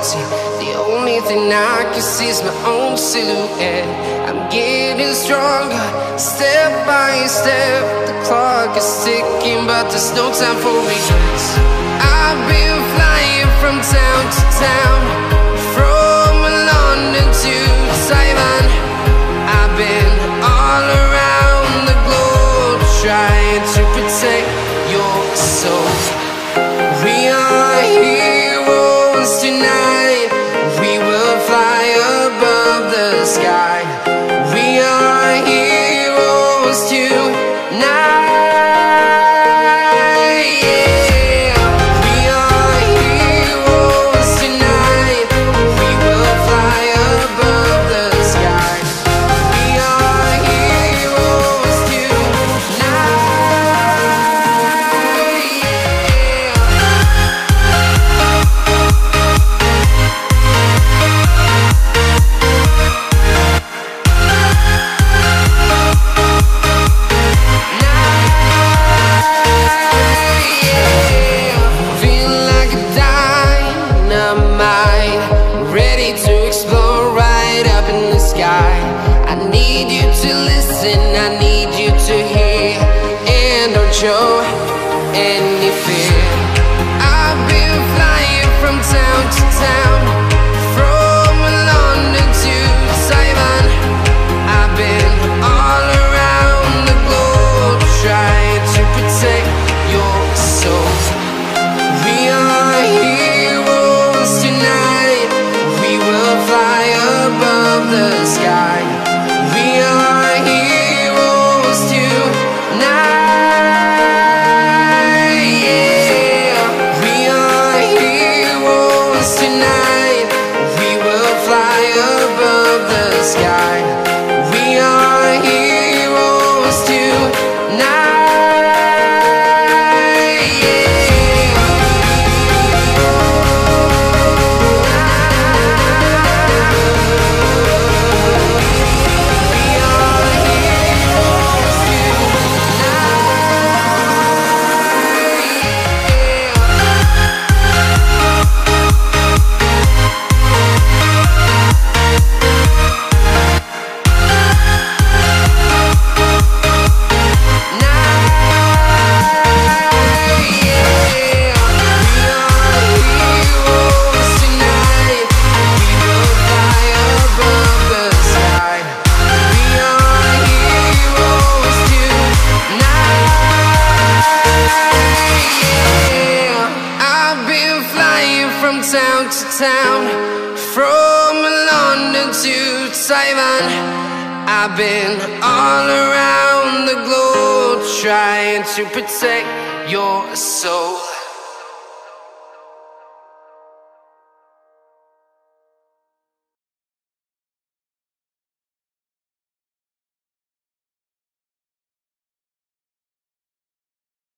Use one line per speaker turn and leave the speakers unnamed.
empty. The only thing I can see is my own silhouette. I'm getting stronger, step by step. The clock is ticking, but there's no time for regrets. I've been flying from town to town, from London to Taiwan. I've been all around the globe, trying to protect your soul. We are heroes tonight. We will fly above the sky. We are heroes tonight. I need you to listen, I need you to hear, and don't show any fear. I've been flying from town to town, from London to Taiwan. I've been all around the globe, trying to protect your soul. We are heroes tonight. We will fly above the sky. We are heroes tonight, yeah. We are heroes tonight. We will fly above the sky. We are heroes tonight, yeah. From town to town, from London to Taiwan. I've been all around the globe, trying to protect your soul.